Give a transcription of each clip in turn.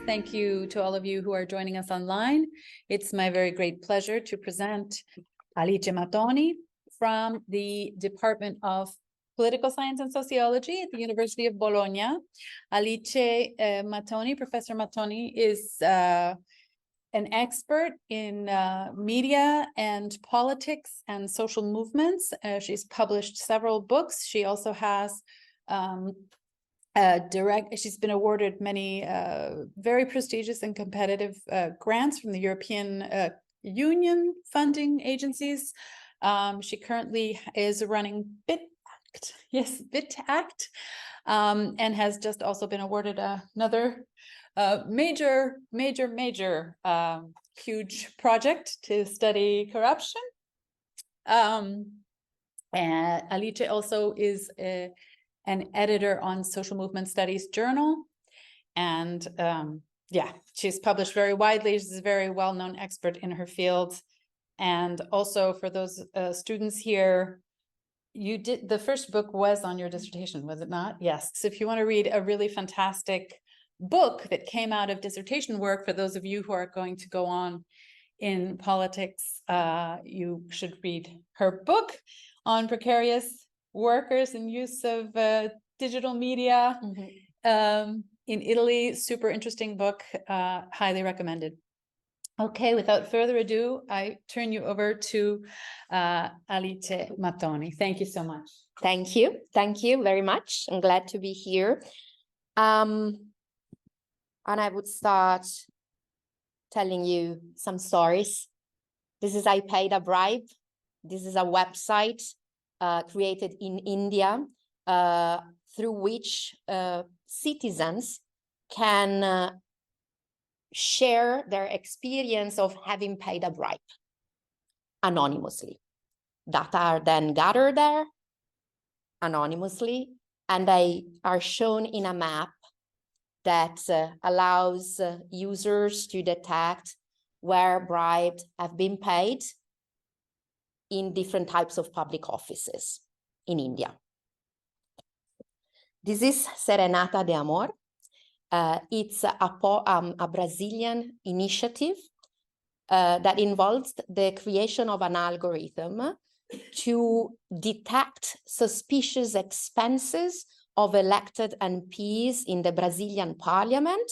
Thank you to all of you who are joining us online. It's my very great pleasure to present Alice Mattoni from the Department of Political Science and Sociology at the University of Bologna. Alice Mattoni, Professor Mattoni, is an expert in media and politics and social movements. She's published several books. She also has she's been awarded many very prestigious and competitive grants from the European Union funding agencies. She currently is running BitAct, and has just also been awarded another major huge project to study corruption. And Alice also is an editor on Social Movement Studies Journal. And yeah, she's published very widely. She's a very well-known expert in her field. And also for those students here, the first book was on your dissertation, was it not? Yes. So if you want to read a really fantastic book that came out of dissertation work, for those of you who are going to go on in politics, you should read her book on precarious workers and use of digital media in Italy. Super interesting book, highly recommended. Okay, without further ado, I turn you over to Alice Mattoni. Thank you so much. Thank you very much. I'm glad to be here. And I would start telling you some stories. This is I Paid a Bribe. This is a website created in India, through which citizens can share their experience of having paid a bribe anonymously. Data are then gathered there anonymously, and they are shown in a map that allows users to detect where bribes have been paid in different types of public offices in India. This is Serenata de Amor. It's a Brazilian initiative that involves the creation of an algorithm to detect suspicious expenses of elected MPs in the Brazilian parliament.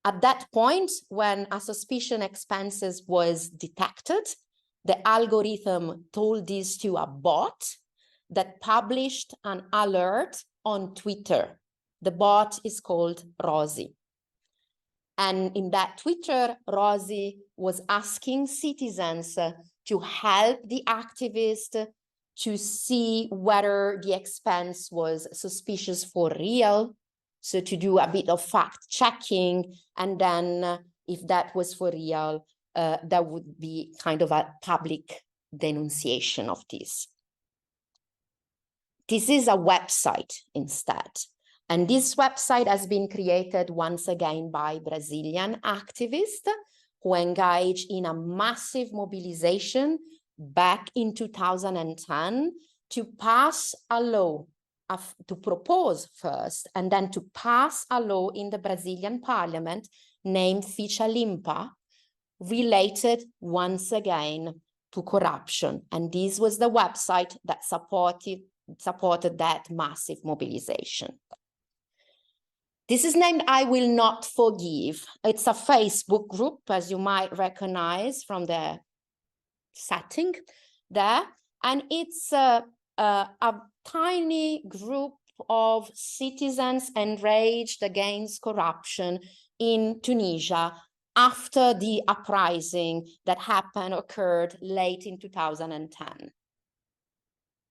At that point, when a suspicion expenses was detected, the algorithm told this to a bot that published an alert on Twitter. The bot is called Rosie. And in that Twitter, Rosie was asking citizens to help the activist to see whether the expense was suspicious for real. So to do a bit of fact checking, and then if that was for real, there would be kind of a public denunciation of this. This is a website instead. And this website has been created once again by Brazilian activists who engaged in a massive mobilization back in 2010 to pass a law, to propose first, and then to pass a law in the Brazilian parliament named Ficha Limpa, related once again to corruption. And this was the website that supported that massive mobilization. This is named I Will Not Forgive. It's a Facebook group, as you might recognize from the setting there. And it's a tiny group of citizens enraged against corruption in Tunisia after the uprising that occurred late in 2010.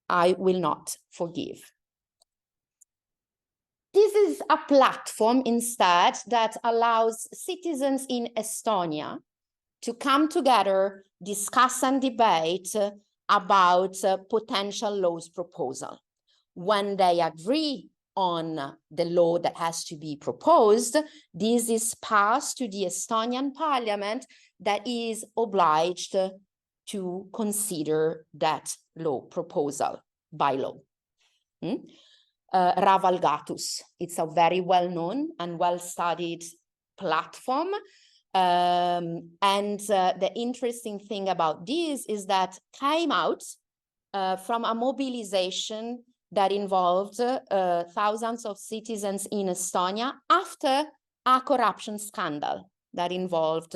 I Will Not Forgive. This is a platform instead that allows citizens in Estonia to come together, discuss and debate about potential laws proposal. When they agree on the law that has to be proposed, this is passed to the Estonian parliament that is obliged to consider that law proposal by law. Ravalgatus. It's a very well-known and well-studied platform. The interesting thing about this is that came out from a mobilization that involved thousands of citizens in Estonia after a corruption scandal that involved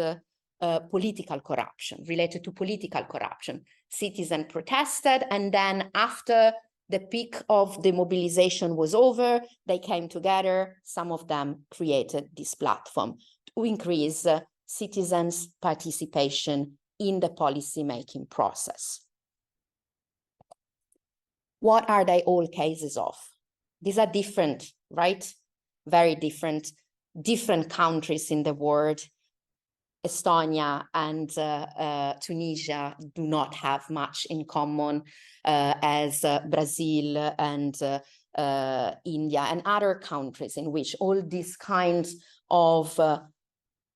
political corruption, related to political corruption. Citizens protested, and then after the peak of the mobilization was over, they came together. Some of them created this platform to increase citizens' participation in the policy-making process. What are they all cases of? These are different, right? Very different countries in the world. Estonia and Tunisia do not have much in common as Brazil and India and other countries in which all these kinds of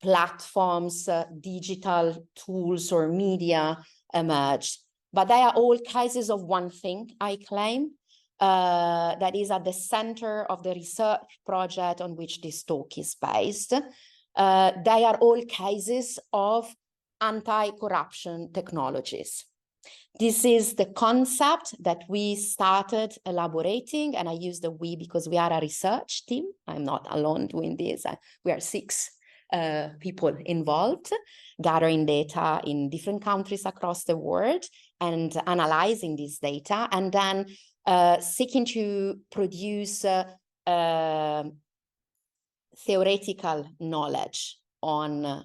platforms, digital tools or media emerged. But they are all cases of one thing, I claim, that is at the center of the research project on which this talk is based. They are all cases of anti-corruption technologies. This is the concept that we started elaborating, and I use the we because we are a research team. I'm not alone doing this. We are 6 people involved, gathering data in different countries across the world and analyzing this data, and then seeking to produce theoretical knowledge on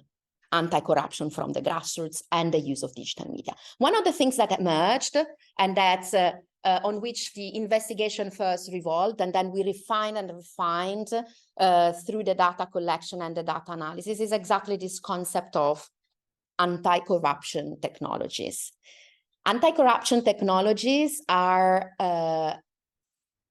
anti-corruption from the grassroots and the use of digital media. One of the things that emerged, and that's on which the investigation first revolved, and then we refined and refined through the data collection and the data analysis, is exactly this concept of anti-corruption technologies. Anti-corruption technologies are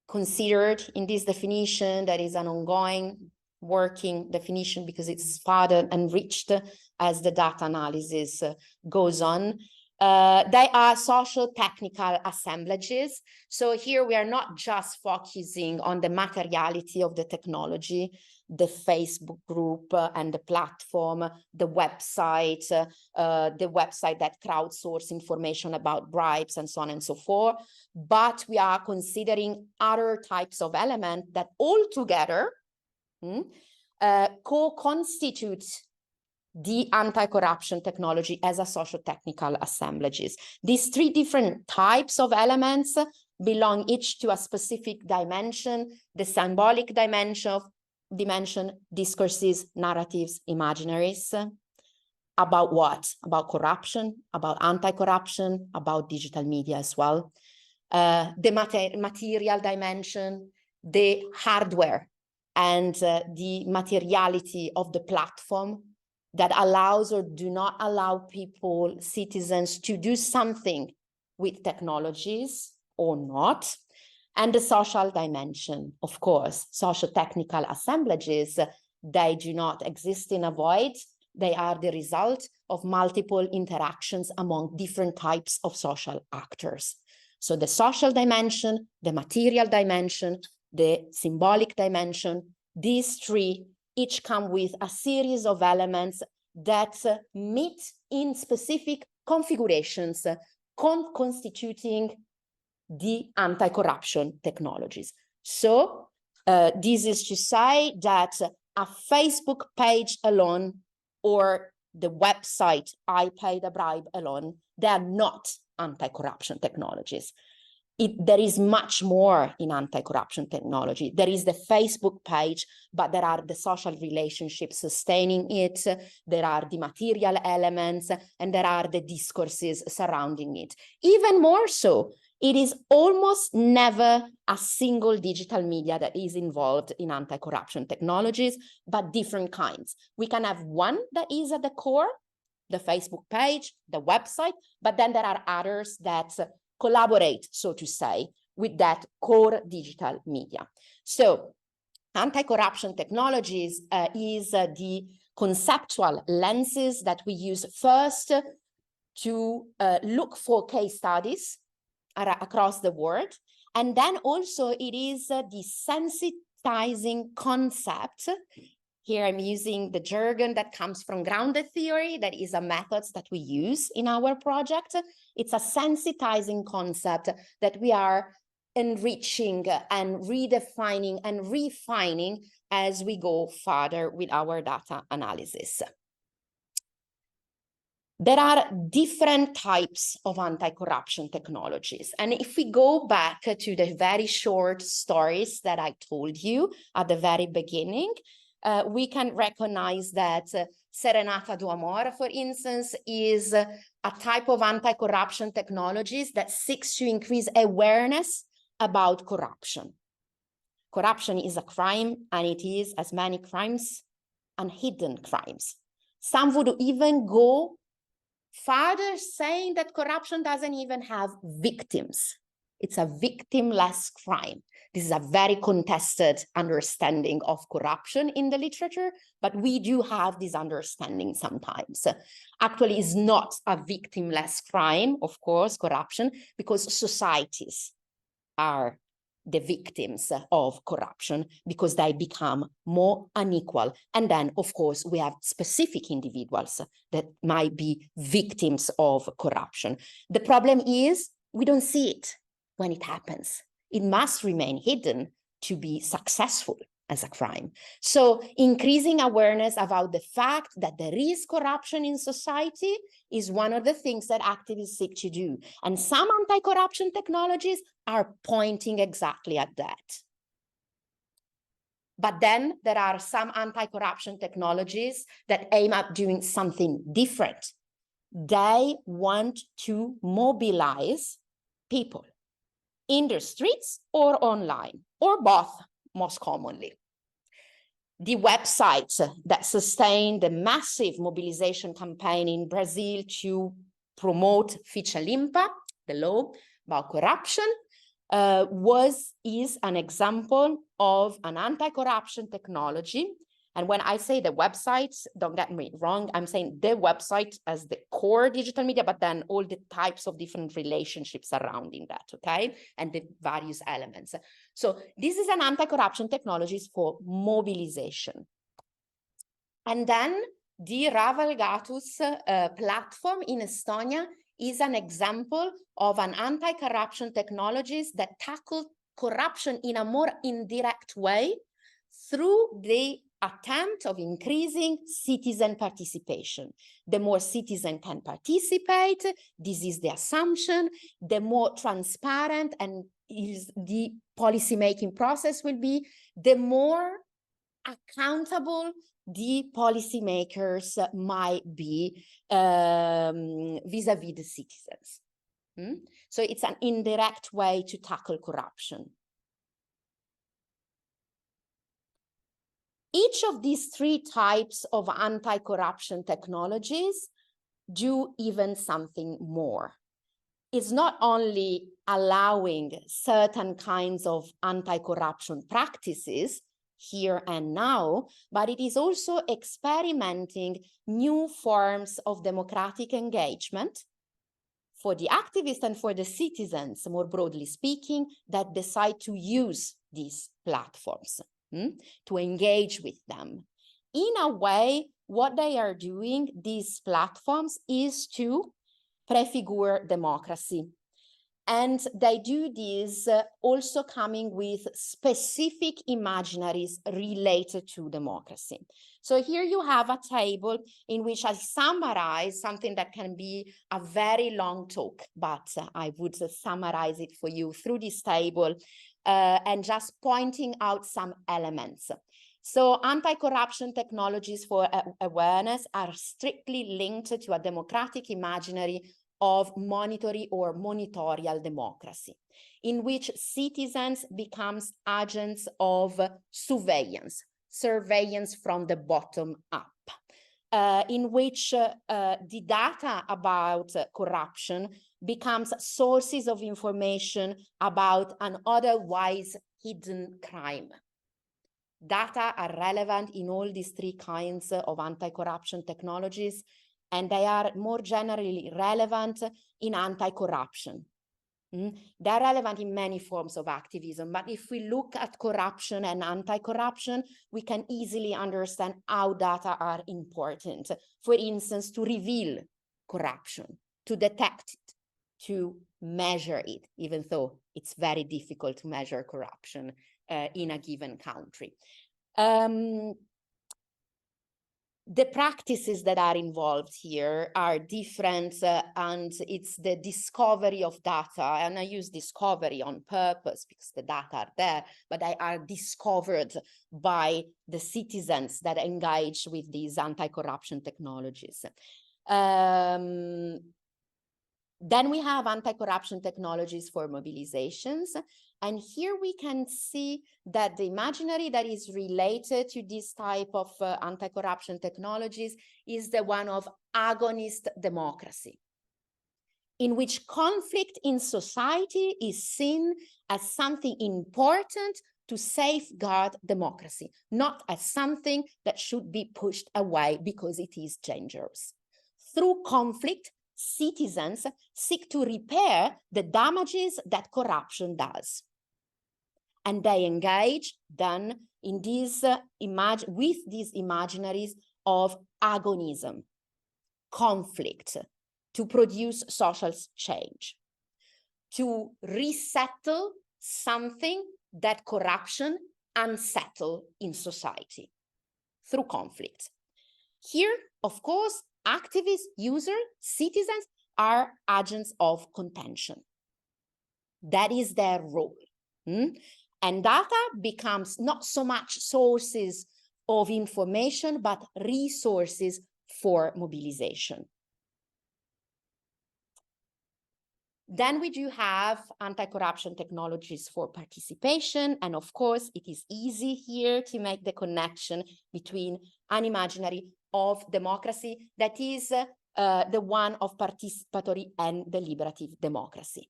considered in this definition, that is an ongoing working definition because it's further enriched as the data analysis goes on. They are social technical assemblages. So here we are not just focusing on the materiality of the technology, the Facebook group and the platform, the website that crowdsource information about bribes and so on and so forth. But we are considering other types of elements that all together co-constitute the anti-corruption technology as a social technical assemblages. These 3 different types of elements belong each to a specific dimension: the symbolic dimension, discourses, narratives, imaginaries. About what? About corruption, about anti-corruption, about digital media as well. The material dimension, the hardware, and the materiality of the platform that allows or do not allow people, citizens, to do something with technologies or not. And the social dimension, of course, social technical assemblages, they do not exist in a void. They are the result of multiple interactions among different types of social actors. So the social dimension, the material dimension, the symbolic dimension, these 3 each come with a series of elements that meet in specific configurations, constituting the anti-corruption technologies. So this is to say that a Facebook page alone or the website I Paid a Bribe alone, they are not anti-corruption technologies. There is much more in anti-corruption technology. There is the Facebook page, but there are the social relationships sustaining it. There are the material elements, and there are the discourses surrounding it. Even more so, it is almost never a single digital media that is involved in anti-corruption technologies, but different kinds. We can have one that is at the core, the Facebook page, the website, but then there are others that collaborate, so to say, with that core digital media. So anti-corruption technologies is the conceptual lenses that we use first to look for case studies across the world, And then also it is the sensitizing concept. Here I'm using the jargon that comes from grounded theory. That is a method that we use in our project. It's a sensitizing concept that we are enriching and redefining and refining as we go further with our data analysis. There are different types of anti-corruption technologies. And if we go back to the very short stories that I told you at the very beginning, we can recognize that Serenata do Amor, for instance, is a type of anti-corruption technologies that seeks to increase awareness about corruption. Corruption is a crime, and it is, as many crimes, hidden crimes. Some would even go further, saying that corruption doesn't even have victims. It's a victimless crime. This is a very contested understanding of corruption in the literature, but we do have this understanding sometimes. Actually, it's not a victimless crime, of course, corruption, because societies are the victims of corruption because they become more unequal. And then, of course, we have specific individuals that might be victims of corruption. The problem is we don't see it when it happens. It must remain hidden to be successful as a crime. So increasing awareness about the fact that there is corruption in society is one of the things that activists seek to do. And some anti-corruption technologies are pointing exactly at that. But then there are some anti-corruption technologies that aim at doing something different. They want to mobilize people in the streets or online, or both, most commonly. The websites that sustained the massive mobilization campaign in Brazil to promote Ficha Limpa, the law about corruption, is an example of an anti-corruption technology. And when I say the websites, don't get me wrong, I'm saying the website as the core digital media, but then all the types of different relationships surrounding that, okay? And the various elements. So this is an anti-corruption technologies for mobilization. And then the Ravalgatus platform in Estonia is an example of an anti-corruption technologies that tackle corruption in a more indirect way through the attempt of increasing citizen participation. The more citizens can participate, this is the assumption, the more transparent and the policymaking process will be, the more accountable the policymakers might be vis-a-vis the citizens. So it's an indirect way to tackle corruption. Each of these three types of anti-corruption technologies do even something more. It's not only allowing certain kinds of anti-corruption practices here and now, but it is also experimenting new forms of democratic engagement for the activists and for the citizens, more broadly speaking, that decide to use these platforms. To engage with them. In a way, what they are doing, these platforms, is to prefigure democracy. And they do this also coming with specific imaginaries related to democracy. So here you have a table in which I summarize something that can be a very long talk, but I would summarize it for you through this table and just pointing out some elements. So anti-corruption technologies for awareness are strictly linked to a democratic imaginary of monitory or monitorial democracy, in which citizens becomes agents of surveillance from the bottom up, in which the data about corruption becomes sources of information about an otherwise hidden crime. Data are relevant in all these three kinds of anti-corruption technologies, and they are more generally relevant in anti-corruption. They're relevant in many forms of activism, but if we look at corruption and anti-corruption, we can easily understand how data are important. For instance, to reveal corruption, to detect it, to measure it, even though it's very difficult to measure corruption in a given country. The practices that are involved here are different, and it's the discovery of data, and I use discovery on purpose because the data are there, but they are discovered by the citizens that engage with these anti-corruption technologies. Then we have anti-corruption technologies for mobilizations. And here we can see that the imaginary that is related to this type of anti-corruption technologies is the one of agonist democracy, in which conflict in society is seen as something important to safeguard democracy, not as something that should be pushed away because it is dangerous. Through conflict, citizens seek to repair the damages that corruption does. And they engage then in these with these imaginaries of agonism, conflict, to produce social change, to resettle something that corruption unsettled in society through conflict. Here, of course, activists, users, citizens are agents of contention. That is their role. And data becomes not so much sources of information, but resources for mobilization. Then we do have anti-corruption technologies for participation. And of course, it is easy here to make the connection between an imaginary of democracy that is the one of participatory and deliberative democracy.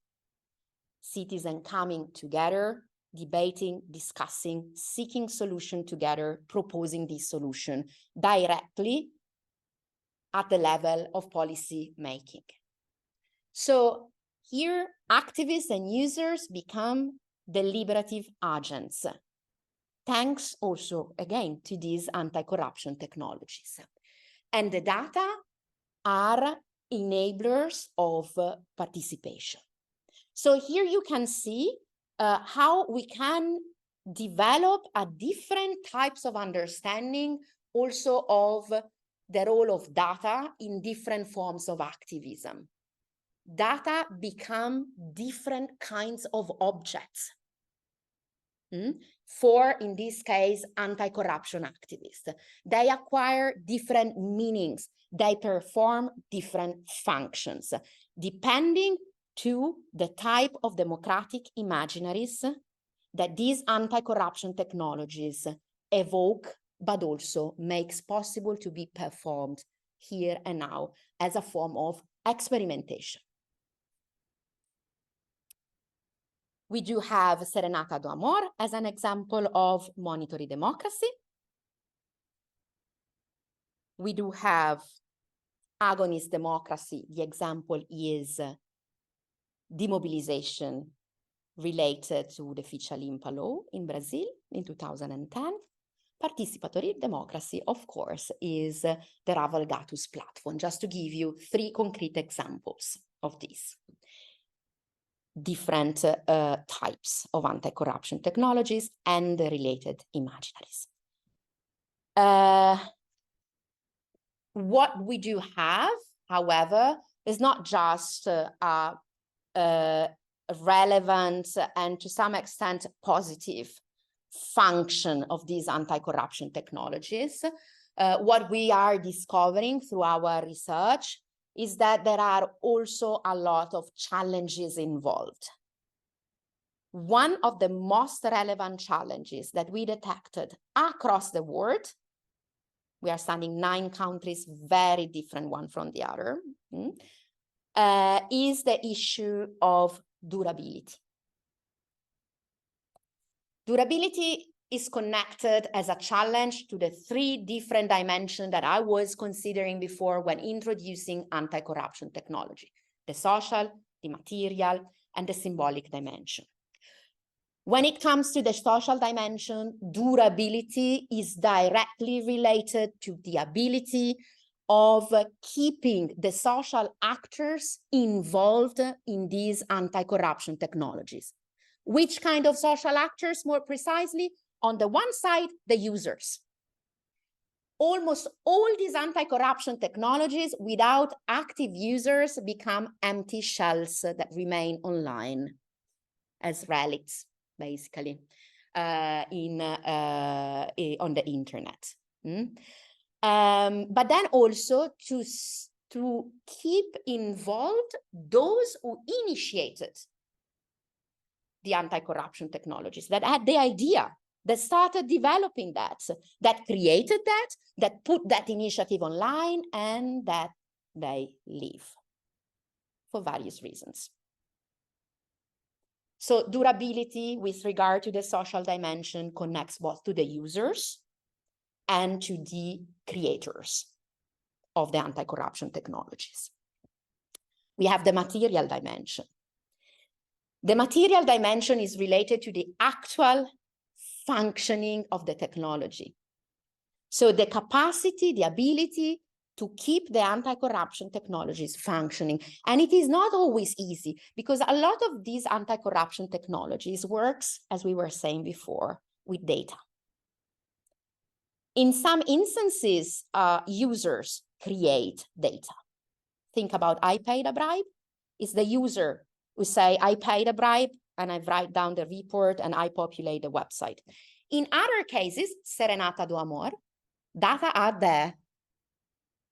Citizens coming together, debating, discussing, seeking solution together, proposing this solution directly at the level of policy making. So here, activists and users become deliberative agents, thanks also, again, to these anti-corruption technologies. And the data are enablers of participation. So here you can see how we can develop a different types of understanding also of the role of data in different forms of activism. Data become different kinds of objects for, in this case, anti-corruption activists. They acquire different meanings. They perform different functions, depending to the type of democratic imaginaries that these anti-corruption technologies evoke, but also makes possible to be performed here and now as a form of experimentation. We do have Serenata do Amor as an example of monitory democracy. We do have agonist democracy. The example is demobilization related to the Ficha Limpa law in Brazil in 2010. Participatory democracy, of course, is the Ravalgatus platform, just to give you 3 concrete examples of this. Different types of anti-corruption technologies and the related imaginaries. What we do have, however, is not just a relevant and to some extent positive function of these anti-corruption technologies. What we are discovering through our research is that there are also a lot of challenges involved. One of the most relevant challenges that we detected across the world, we are studying 9 countries, very different one from the other, is the issue of durability. Durability is connected as a challenge to the 3 different dimensions that I was considering before when introducing anti-corruption technology: the social, the material, and the symbolic dimension. When it comes to the social dimension, durability is directly related to the ability of keeping the social actors involved in these anti-corruption technologies. Which kind of social actors, more precisely? On the one side, the users. Almost all these anti-corruption technologies without active users become empty shells that remain online as relics, basically, on the internet. But then also to keep involved those who initiated the anti-corruption technologies, that had the idea, that started developing that created that put that initiative online, and that they leave for various reasons. So durability with regard to the social dimension connects both to the users and to the creators of the anti-corruption technologies. We have the material dimension. The material dimension is related to the actual functioning of the technology. So the capacity, the ability to keep the anti-corruption technologies functioning. And it is not always easy, because a lot of these anti-corruption technologies works, as we were saying before, with data. In some instances, users create data. Think about I paid a bribe. It's the user who say, I paid a bribe, and I write down the report and I populate the website. In other cases, Serenata do Amor, data are there.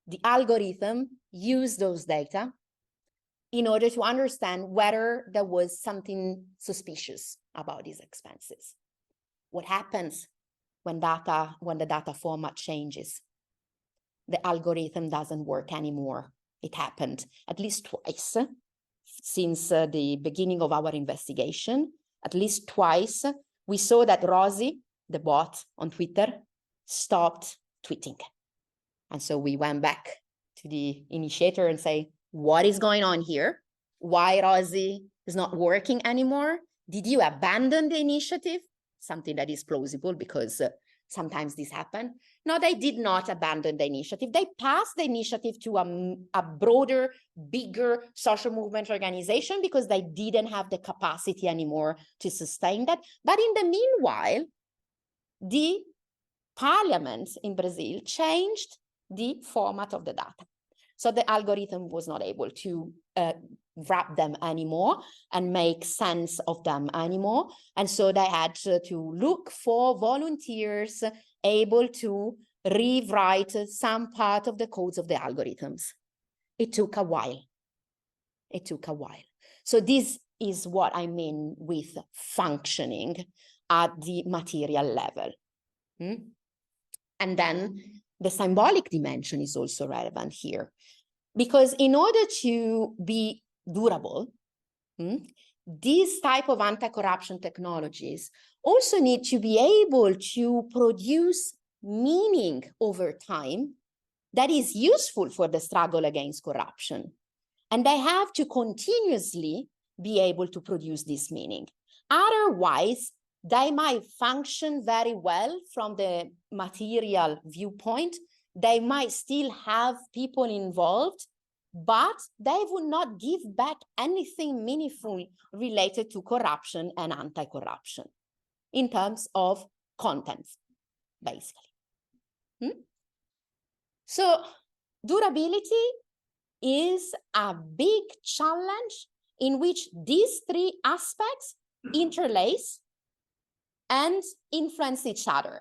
The algorithm used those data in order to understand whether there was something suspicious about these expenses. What happens when the data format changes? The algorithm doesn't work anymore. It happened at least twice since the beginning of our investigation. At least twice, we saw that Rosie, the bot on Twitter, stopped tweeting. And so we went back to the initiator and say, what is going on here? Why Rosie is not working anymore? Did you abandon the initiative? Something that is plausible, because sometimes this happens. No, they did not abandon the initiative. They passed the initiative to a broader, bigger social movement organization, because they didn't have the capacity anymore to sustain that. But in the meanwhile, the parliament in Brazil changed the format of the data. So the algorithm was not able to wrap them anymore and make sense of them anymore. And so they had to look for volunteers able to rewrite some part of the codes of the algorithms. It took a while. It took a while. So this is what I mean with functioning at the material level. And then the symbolic dimension is also relevant here, because in order to be durable, these type of anti-corruption technologies also need to be able to produce meaning over time that is useful for the struggle against corruption. And they have to continuously be able to produce this meaning. Otherwise, they might function very well from the material viewpoint. They might still have people involved, but they would not give back anything meaningful related to corruption and anti-corruption in terms of content, basically. So durability is a big challenge in which these three aspects interlace and influence each other.